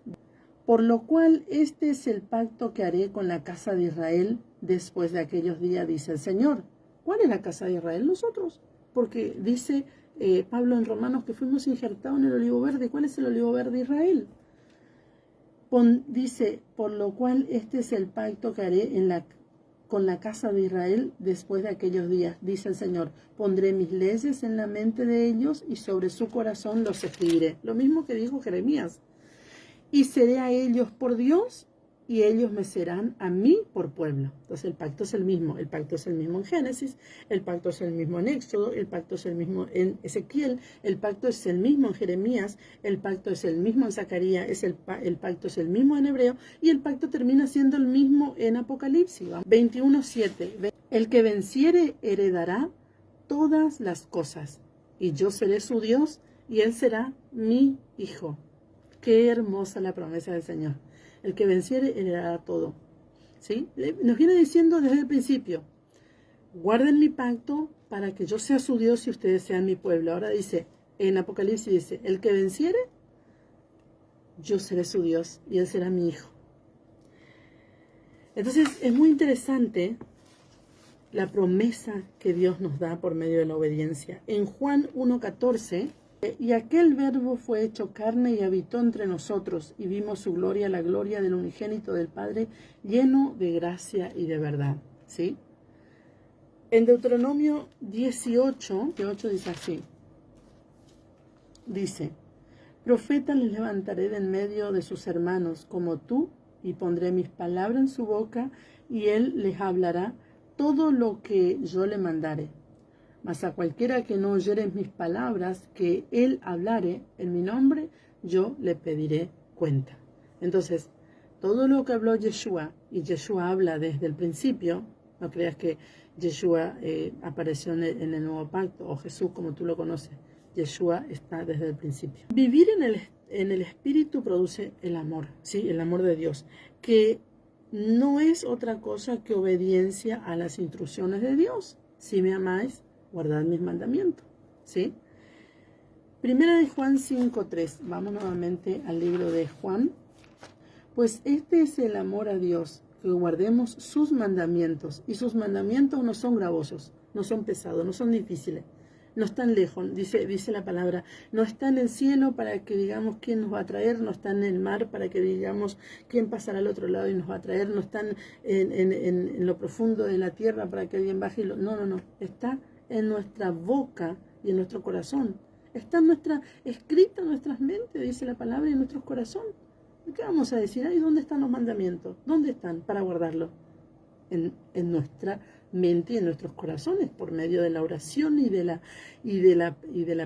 Speaker 1: Por lo cual, este es el pacto que haré con la casa de Israel después de aquellos días, dice el Señor. ¿Cuál es la casa de Israel? Nosotros. Porque dice Pablo en Romanos que fuimos injertados en el olivo verde. ¿Cuál es el olivo verde de Israel? Dice, por lo cual este es el pacto que haré con la casa de Israel después de aquellos días, dice el Señor. Pondré mis leyes en la mente de ellos y sobre su corazón los escribiré. Lo mismo que dijo Jeremías. Y seré a ellos por Dios, y ellos me serán a mí por pueblo. Entonces el pacto es el mismo. El pacto es el mismo en Génesis, el pacto es el mismo en Éxodo, el pacto es el mismo en Ezequiel, el pacto es el mismo en Jeremías, el pacto es el mismo en Zacarías, el pacto es el mismo en Hebreo, y el pacto termina siendo el mismo en Apocalipsis. 21:7. El que venciere heredará todas las cosas, y yo seré su Dios, y él será mi hijo. Qué hermosa la promesa del Señor. El que venciere heredará todo. ¿Sí? Nos viene diciendo desde el principio: guarden mi pacto para que yo sea su Dios y ustedes sean mi pueblo. Ahora dice, en Apocalipsis dice, el que venciere, yo seré su Dios y él será mi hijo. Entonces es muy interesante la promesa que Dios nos da por medio de la obediencia. En Juan 1:14, y aquel verbo fue hecho carne y habitó entre nosotros, y vimos su gloria, la gloria del unigénito del Padre, lleno de gracia y de verdad. ¿Sí? En Deuteronomio 18 dice así. Dice, profeta les levantaré de en medio de sus hermanos como tú, y pondré mis palabras en su boca, y él les hablará todo lo que yo le mandare. Mas a cualquiera que no oyere mis palabras, que él hablare en mi nombre, yo le pediré cuenta. Entonces, todo lo que habló Yeshua, y Yeshua habla desde el principio, no creas que Yeshua apareció en el nuevo pacto, o Jesús como tú lo conoces. Yeshua está desde el principio. Vivir en el Espíritu produce el amor, ¿sí? El amor de Dios, que no es otra cosa que obediencia a las instrucciones de Dios. Si me amáis, guardad mis mandamientos, ¿sí? Primera de Juan 5:3. Vamos nuevamente al libro de Juan. Pues este es el amor a Dios, que guardemos sus mandamientos. Y sus mandamientos no son gravosos, no son pesados, no son difíciles, no están lejos. Dice la palabra, no está en el cielo para que digamos quién nos va a traer, no está en el mar para que digamos quién pasará al otro lado y nos va a traer, no está en lo profundo de la tierra para que alguien baje. No, está en nuestra boca y en nuestro corazón. Está escrita en nuestras mentes, dice la palabra, y en nuestros corazones. ¿Qué vamos a decir? Ay, ¿dónde están los mandamientos? ¿Dónde están para guardarlos? En nuestra mente y en nuestros corazones, por medio de la oración y de la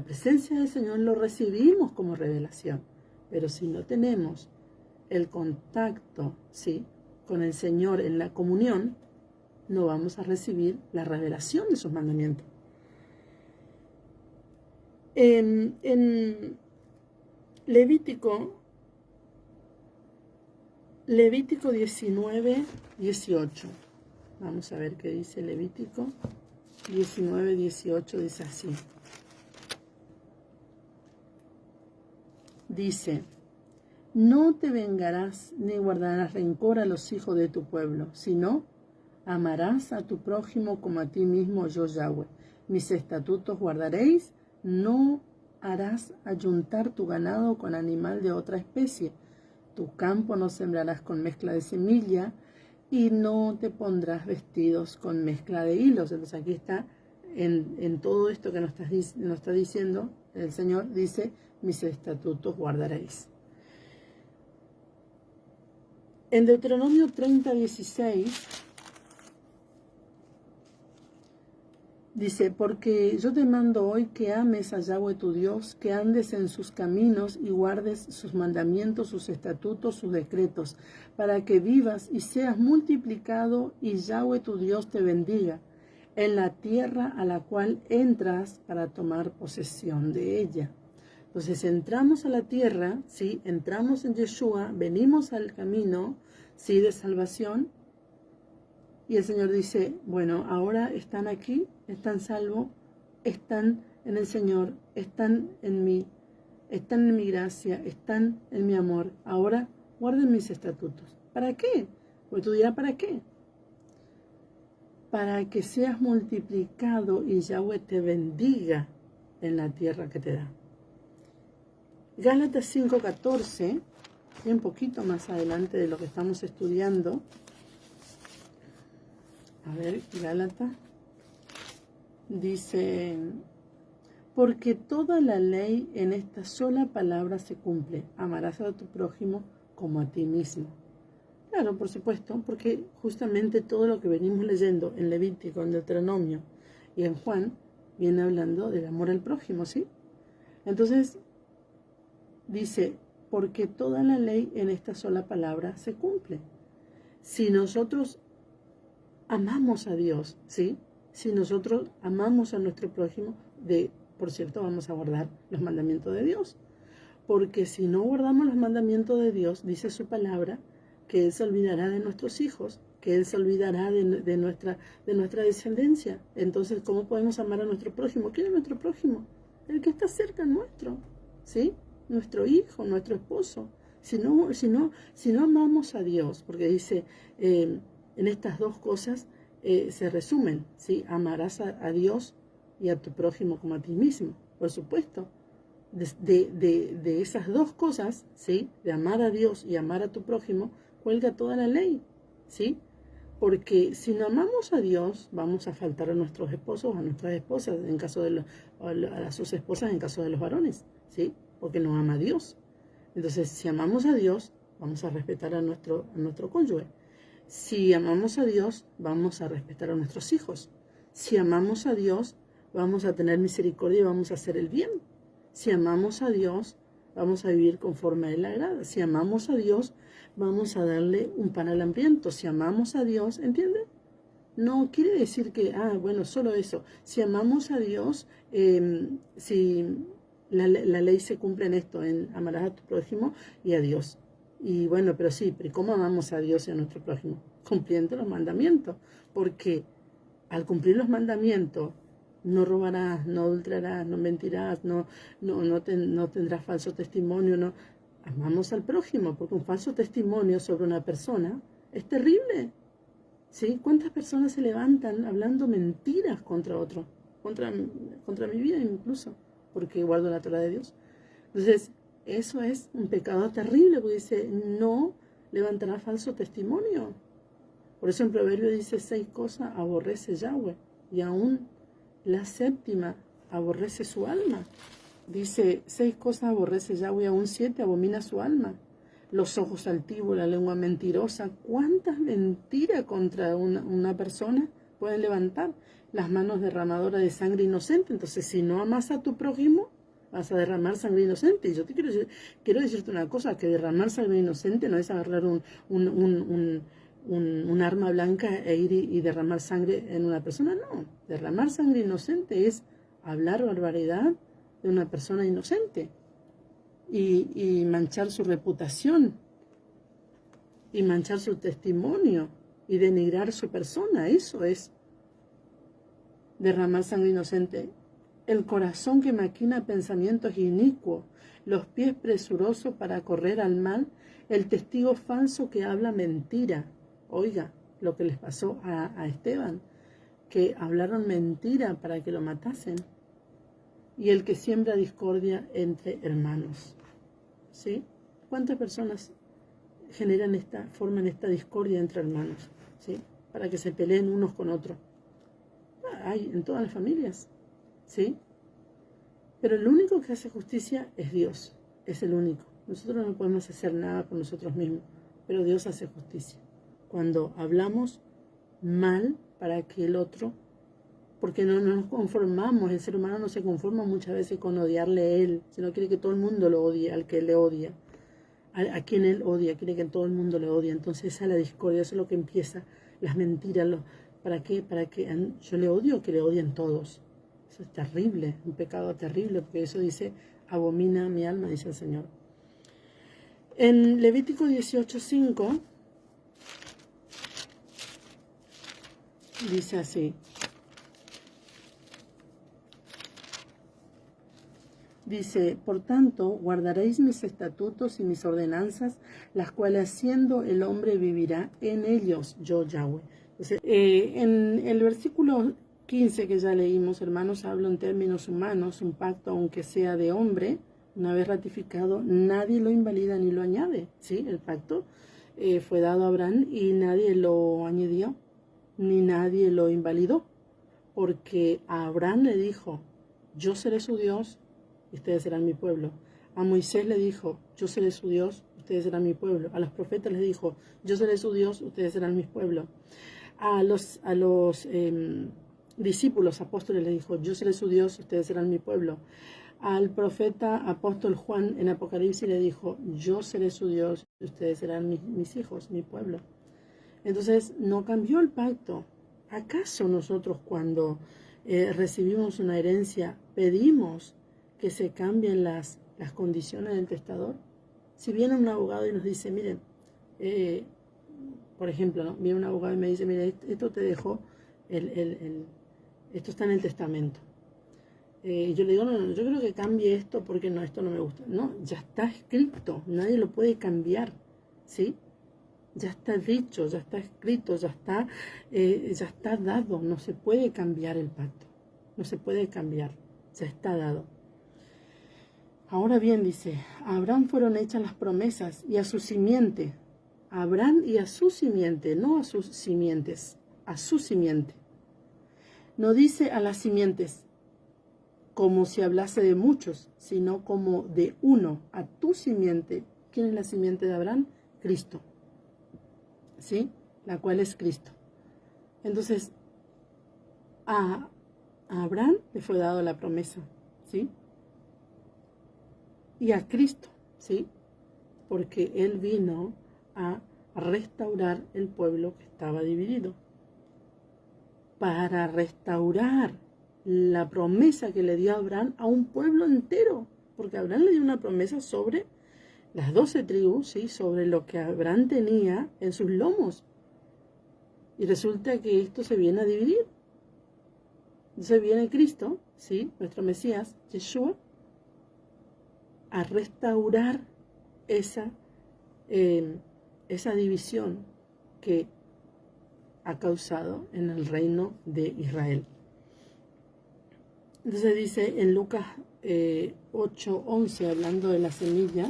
Speaker 1: presencia del Señor, lo recibimos como revelación. Pero si no tenemos el contacto, ¿sí?, con el Señor en la comunión, no vamos a recibir la revelación de sus mandamientos. En Levítico 19:18. Vamos a ver qué dice Levítico 19:18. Dice así. Dice, no te vengarás ni guardarás rencor a los hijos de tu pueblo, sino amarás a tu prójimo como a ti mismo, yo Yahweh. Mis estatutos guardaréis, no harás ayuntar tu ganado con animal de otra especie. Tu campo no sembrarás con mezcla de semilla, y no te pondrás vestidos con mezcla de hilos. Entonces aquí está, en todo esto que nos está diciendo, el Señor dice, mis estatutos guardaréis. En Deuteronomio 30:16 dice, porque yo te mando hoy que ames a Yahweh tu Dios, que andes en sus caminos y guardes sus mandamientos, sus estatutos, sus decretos, para que vivas y seas multiplicado y Yahweh tu Dios te bendiga en la tierra a la cual entras para tomar posesión de ella. Entonces entramos a la tierra, ¿sí? Entramos en Yeshua, venimos al camino, ¿sí? De salvación. Y el Señor dice, bueno, ahora están aquí, están salvos, están en el Señor, están en mí gracia, están en mi amor. Ahora guarden mis estatutos. ¿Para qué? Pues tú dirás, ¿para qué? Para que seas multiplicado y Yahweh te bendiga en la tierra que te da. Gálatas 5:14, un poquito más adelante de lo que estamos estudiando. A ver, Gálatas dice, porque toda la ley en esta sola palabra se cumple, amarás a tu prójimo como a ti mismo. Claro, por supuesto, porque justamente todo lo que venimos leyendo en Levítico, en Deuteronomio y en Juan, viene hablando del amor al prójimo, ¿sí? Entonces, dice, porque toda la ley en esta sola palabra se cumple. Si nosotros amamos a Dios, ¿sí? Si nosotros amamos a nuestro prójimo, por cierto, vamos a guardar los mandamientos de Dios. Porque si no guardamos los mandamientos de Dios, dice su palabra, que Él se olvidará de nuestros hijos, que Él se olvidará de nuestra descendencia. Entonces, ¿cómo podemos amar a nuestro prójimo? ¿Quién es nuestro prójimo? El que está cerca nuestro, ¿sí? Nuestro hijo, nuestro esposo. Si no amamos a Dios, porque dice, en estas dos cosas se resumen, ¿sí? Amarás a Dios y a tu prójimo como a ti mismo, por supuesto. De esas dos cosas, ¿sí? De amar a Dios y amar a tu prójimo, cuelga toda la ley, ¿sí? Porque si no amamos a Dios, vamos a faltar a nuestros esposos, a nuestras esposas, en caso de a sus esposas en caso de los varones, ¿sí? Porque no ama a Dios. Entonces, si amamos a Dios, vamos a respetar a nuestro cónyuge. Si amamos a Dios, vamos a respetar a nuestros hijos. Si amamos a Dios, vamos a tener misericordia y vamos a hacer el bien. Si amamos a Dios, vamos a vivir conforme a Él agrada. Si amamos a Dios, vamos a darle un pan al hambriento. Si amamos a Dios, ¿entiende? No quiere decir que, bueno, solo eso. Si amamos a Dios, si la ley se cumple en esto, en amarás a tu prójimo y a Dios. Y bueno, pero sí, pero ¿cómo amamos a Dios y a nuestro prójimo? Cumpliendo los mandamientos. Porque al cumplir los mandamientos, no robarás, no adulterarás, no mentirás, no tendrás falso testimonio, no. Amamos al prójimo, porque un falso testimonio sobre una persona es terrible. ¿Sí? ¿Cuántas personas se levantan hablando mentiras contra otro? Contra mi vida incluso, porque guardo la Torah de Dios. Entonces, eso es un pecado terrible, porque dice, no levantará falso testimonio. Por eso en Proverbio dice, 6 cosas aborrece Yahweh, y aún la séptima aborrece su alma. Dice, 6 cosas aborrece Yahweh, aún 7 abomina su alma. Los ojos altivos, la lengua mentirosa. ¿Cuántas mentiras contra una persona pueden levantar? Las manos derramadoras de sangre inocente. Entonces, si no amas a tu prójimo, vas a derramar sangre inocente. Y yo te quiero decirte una cosa, que derramar sangre inocente no es agarrar un arma blanca e ir y derramar sangre en una persona. No, derramar sangre inocente es hablar barbaridad de una persona inocente y manchar su reputación y manchar su testimonio y denigrar su persona. Eso es derramar sangre inocente. El corazón que maquina pensamientos inicuos, los pies presurosos para correr al mal, el testigo falso que habla mentira. Oiga, lo que les pasó a Esteban, que hablaron mentira para que lo matasen. Y el que siembra discordia entre hermanos. ¿Sí? ¿Cuántas personas forman esta discordia entre hermanos? ¿Sí? Para que se peleen unos con otros. Hay en todas las familias. ¿Sí? Pero el único que hace justicia es Dios. Es el único. Nosotros no podemos hacer nada por nosotros mismos. pero Dios hace justicia. Cuando hablamos mal para que el otro, porque no nos conformamos, el ser humano no se conforma muchas veces con odiarle a él, sino quiere que todo el mundo lo odie, al que le odia, a quien él odia, quiere que todo el mundo le odie. Entonces esa es la discordia, eso es lo que empieza, las mentiras, ¿para qué? Para que yo le odio, que le odien todos. Eso es terrible, un pecado terrible, porque eso dice, abomina mi alma, dice el Señor. En Levítico 18:5 dice así. Dice, por tanto, guardaréis mis estatutos y mis ordenanzas, las cuales haciendo el hombre vivirá en ellos, yo Yahweh. Entonces, en el versículo 15 que ya leímos, hermanos, habla en términos humanos, un pacto aunque sea de hombre, una vez ratificado, nadie lo invalida ni lo añade, ¿sí? El pacto fue dado a Abraham y nadie lo añadió, ni nadie lo invalidó, porque a Abraham le dijo, yo seré su Dios, ustedes serán mi pueblo. A Moisés le dijo, yo seré su Dios, ustedes serán mi pueblo. A los profetas les dijo, yo seré su Dios, ustedes serán mi pueblo. A los discípulos, apóstoles, les dijo, yo seré su Dios, ustedes serán mi pueblo. Al profeta apóstol Juan en Apocalipsis le dijo, yo seré su Dios, ustedes serán mis hijos, mi pueblo. Entonces no cambió el pacto. ¿Acaso nosotros cuando recibimos una herencia pedimos que se cambien las condiciones del testador? Si viene un abogado y nos dice, miren, por ejemplo, ¿no? Viene un abogado y me dice, mire, esto te dejó, esto está en el testamento. Y yo le digo, no, yo creo que cambie esto porque no, esto no me gusta. No, ya está escrito, nadie lo puede cambiar, ¿sí? Ya está dicho, ya está escrito, ya está dado, no se puede cambiar el pacto, no se puede cambiar, ya está dado. Ahora bien, dice, a Abraham fueron hechas las promesas y a su simiente, a Abraham y a su simiente, no a sus simientes, a su simiente. No dice a las simientes como si hablase de muchos, sino como de uno, a tu simiente. ¿Quién es la simiente de Abraham? Cristo, ¿sí? La cual es Cristo. Entonces, a Abraham le fue dado la promesa, ¿sí? Y a Cristo, ¿sí? Porque Él vino a restaurar el pueblo que estaba dividido. Para restaurar la promesa que le dio a Abraham a un pueblo entero. Porque Abraham le dio una promesa sobre las 12 tribus, ¿sí? Sobre lo que Abraham tenía en sus lomos. Y resulta que esto se viene a dividir. Entonces viene Cristo, ¿sí? Nuestro Mesías, Yeshua, a restaurar esa división que ha causado en el reino de Israel. Entonces dice en Lucas 8:11, hablando de la semilla,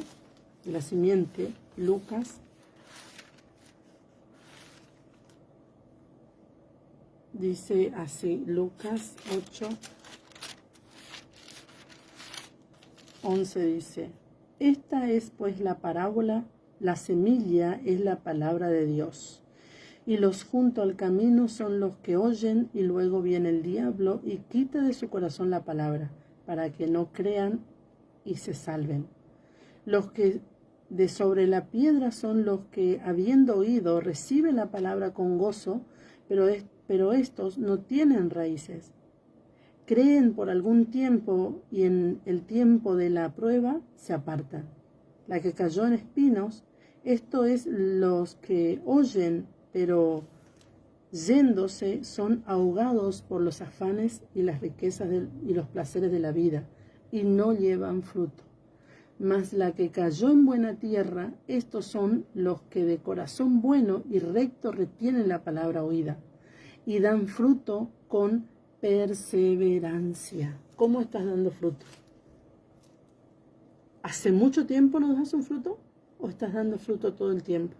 Speaker 1: de la simiente, Lucas dice así, Lucas 8:11 dice, esta es pues la parábola, la semilla es la palabra de Dios. Y los junto al camino son los que oyen, y luego viene el diablo y quita de su corazón la palabra, para que no crean y se salven. Los que de sobre la piedra son los que, habiendo oído, reciben la palabra con gozo, pero estos no tienen raíces. Creen por algún tiempo y en el tiempo de la prueba se apartan. La que cayó en espinos, esto es los que oyen, pero yéndose son ahogados por los afanes y las riquezas y los placeres de la vida, y no llevan fruto. Mas la que cayó en buena tierra, estos son los que de corazón bueno y recto retienen la palabra oída, y dan fruto con perseverancia. ¿Cómo estás dando fruto? ¿Hace mucho tiempo no das un fruto? ¿O estás dando fruto todo el tiempo?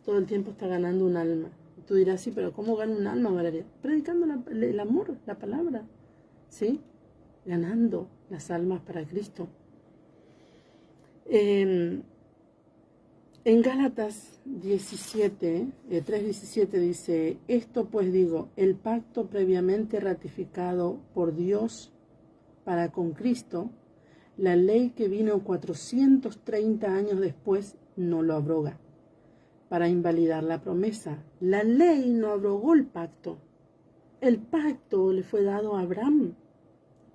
Speaker 1: Todo el tiempo está ganando un alma. Tú dirás, sí, pero ¿cómo gana un alma, Valeria? Predicando el amor, la palabra, ¿sí? Ganando las almas para Cristo. En Gálatas 17, 3:17 dice, esto pues digo, el pacto previamente ratificado por Dios para con Cristo, la ley que vino 430 años después no lo abroga, para invalidar la promesa. La ley no abrogó el pacto. El pacto le fue dado a Abraham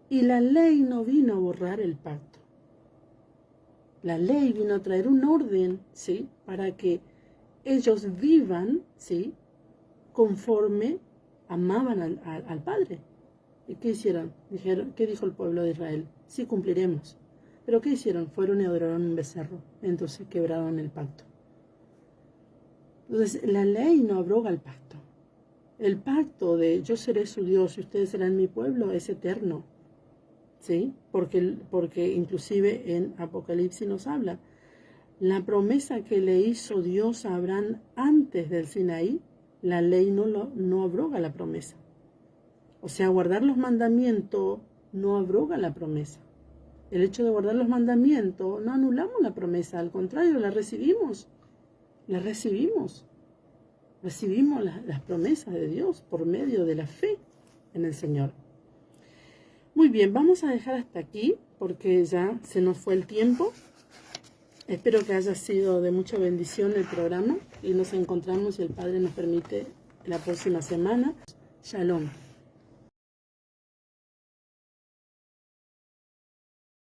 Speaker 1: y la ley no vino a borrar el pacto. La ley vino a traer un orden, ¿sí?, para que ellos vivan, ¿sí?, conforme amaban al Padre. ¿Y qué hicieron? Dijeron, ¿qué dijo el pueblo de Israel? Sí, cumpliremos. ¿Pero qué hicieron? Fueron y adoraron un becerro. Entonces quebraron el pacto. Entonces, la ley no abroga el pacto. El pacto de yo seré su Dios y ustedes serán mi pueblo es eterno. ¿Sí? Porque inclusive en Apocalipsis nos habla. La promesa que le hizo Dios a Abraham antes del Sinaí, la ley no abroga la promesa. O sea, guardar los mandamientos no abroga la promesa. El hecho de guardar los mandamientos no anulamos la promesa, al contrario, la recibimos. La recibimos. Recibimos las promesas de Dios por medio de la fe en el Señor. Muy bien, vamos a dejar hasta aquí porque ya se nos fue el tiempo. Espero que haya sido de mucha bendición el programa y nos encontramos, si el Padre nos permite, la próxima semana. Shalom.